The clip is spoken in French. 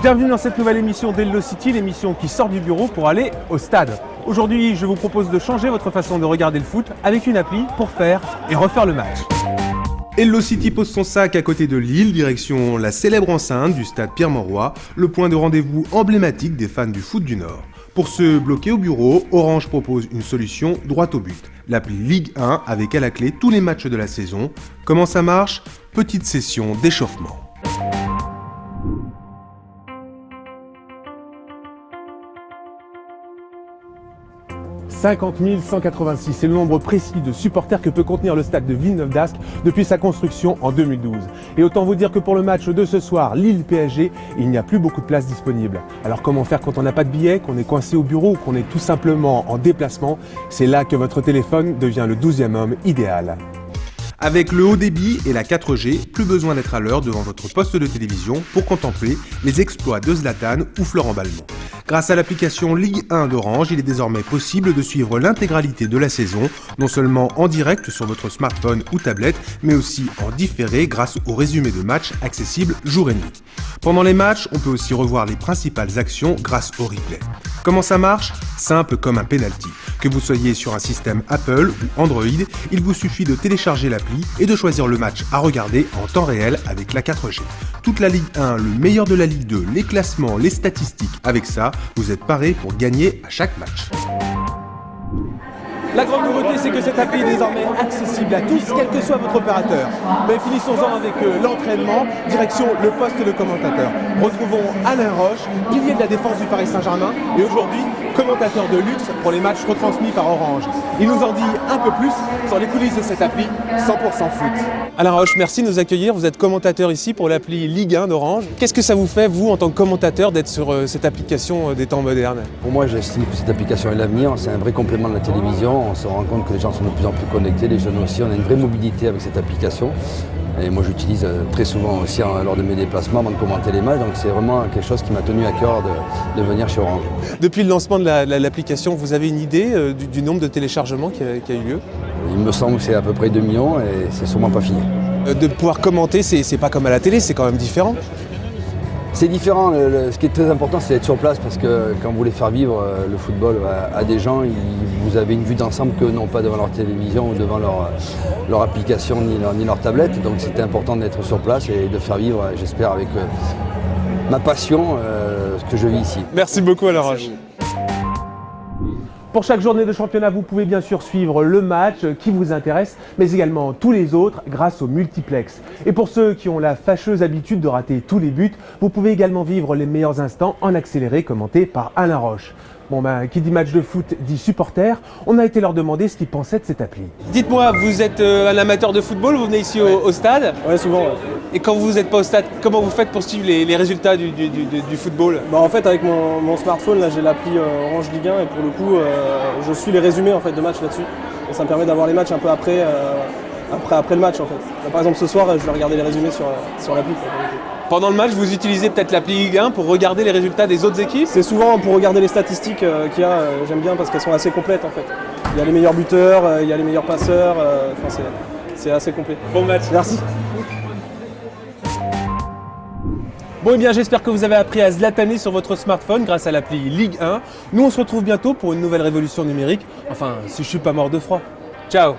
Bienvenue dans cette nouvelle émission d'Hello City, l'émission qui sort du bureau pour aller au stade. Aujourd'hui, je vous propose de changer votre façon de regarder le foot avec une appli pour faire et refaire le match. Hello City pose son sac à côté de Lille, direction la célèbre enceinte du stade Pierre-Mauroy, le point de rendez-vous emblématique des fans du foot du Nord. Pour se bloquer au bureau, Orange propose une solution droit au but. L'appli Ligue 1 avec à la clé tous les matchs de la saison. Comment ça marche? Petite session d'échauffement. 50 186, c'est le nombre précis de supporters que peut contenir le stade de Villeneuve-d'Ascq depuis sa construction en 2012. Et autant vous dire que pour le match de ce soir, Lille-PSG, il n'y a plus beaucoup de places disponibles. Alors comment faire quand on n'a pas de billets, qu'on est coincé au bureau ou qu'on est tout simplement en déplacement? C'est là que votre téléphone devient le 12e homme idéal. Avec le haut débit et la 4G, plus besoin d'être à l'heure devant votre poste de télévision pour contempler les exploits de Zlatan ou Florent Balmont. Grâce à l'application Ligue 1 d'Orange, il est désormais possible de suivre l'intégralité de la saison, non seulement en direct sur votre smartphone ou tablette, mais aussi en différé grâce au résumé de matchs accessible jour et nuit. Pendant les matchs, on peut aussi revoir les principales actions grâce au replay. Comment ça marche? Simple comme un penalty. Que vous soyez sur un système Apple ou Android, il vous suffit de télécharger l'appli et de choisir le match à regarder en temps réel avec la 4G. Toute la Ligue 1, le meilleur de la Ligue 2, les classements, les statistiques, avec ça, vous êtes paré pour gagner à chaque match. La grande nouveauté, c'est que cette appli est désormais accessible à tous, quel que soit votre opérateur. Mais finissons-en avec l'entraînement, direction le poste de commentateur. Retrouvons Alain Roche, pilier de la défense du Paris Saint-Germain, et aujourd'hui commentateur de luxe pour les matchs retransmis par Orange. Il nous en dit un peu plus sur les coulisses de cette appli 100% foot. Alain Roche, merci de nous accueillir. Vous êtes commentateur ici pour l'appli Ligue 1 d'Orange. Qu'est-ce que ça vous fait, vous, en tant que commentateur, d'être sur cette application des temps modernes? Pour moi, j'estime que cette application est l'avenir. C'est un vrai complément de la télévision. On se rend compte que les gens sont de plus en plus connectés, les jeunes aussi. On a une vraie mobilité avec cette application. Et moi, j'utilise très souvent aussi lors de mes déplacements avant de commenter les matchs. Donc c'est vraiment quelque chose qui m'a tenu à cœur de venir chez Orange. Depuis le lancement de l'application, vous avez une idée du nombre de téléchargements qui a eu lieu? Il me semble que c'est à peu près 2 millions et c'est sûrement pas fini. De pouvoir commenter, c'est pas comme à la télé, c'est quand même différent. C'est différent. Ce qui est très important, c'est d'être sur place parce que quand vous voulez faire vivre le football à des gens, vous avez une vue d'ensemble que non pas devant leur télévision ou devant leur application ni leur tablette. Donc c'était important d'être sur place et de faire vivre, j'espère, avec ma passion, ce que je vis ici. Merci beaucoup Alain Roche. Pour chaque journée de championnat, vous pouvez bien sûr suivre le match qui vous intéresse, mais également tous les autres grâce au multiplex. Et pour ceux qui ont la fâcheuse habitude de rater tous les buts, vous pouvez également vivre les meilleurs instants en accéléré commenté par Alain Roche. Bon qui dit match de foot dit supporter, on a été leur demander ce qu'ils pensaient de cette appli. Dites-moi, vous êtes un amateur de football, vous venez ici au stade? Ouais, souvent. Ouais. Et quand vous n'êtes pas au stade, comment vous faites pour suivre les résultats du football? En fait, avec mon smartphone, là, j'ai l'appli Orange Ligue 1 et pour le coup, je suis les résumés en fait, de matchs là-dessus. Et ça me permet d'avoir les matchs un peu après le match en fait. Là, par exemple, ce soir, je vais regarder les résumés sur l'appli. Pendant le match, vous utilisez peut-être l'appli Ligue 1 pour regarder les résultats des autres équipes? C'est souvent pour regarder les statistiques qu'il y a, j'aime bien parce qu'elles sont assez complètes en fait. Il y a les meilleurs buteurs, il y a les meilleurs passeurs, c'est assez complet. Bon match. Merci. Bon et bien j'espère que vous avez appris à zlataner sur votre smartphone grâce à l'appli Ligue 1. Nous on se retrouve bientôt pour une nouvelle révolution numérique, enfin si je suis pas mort de froid. Ciao.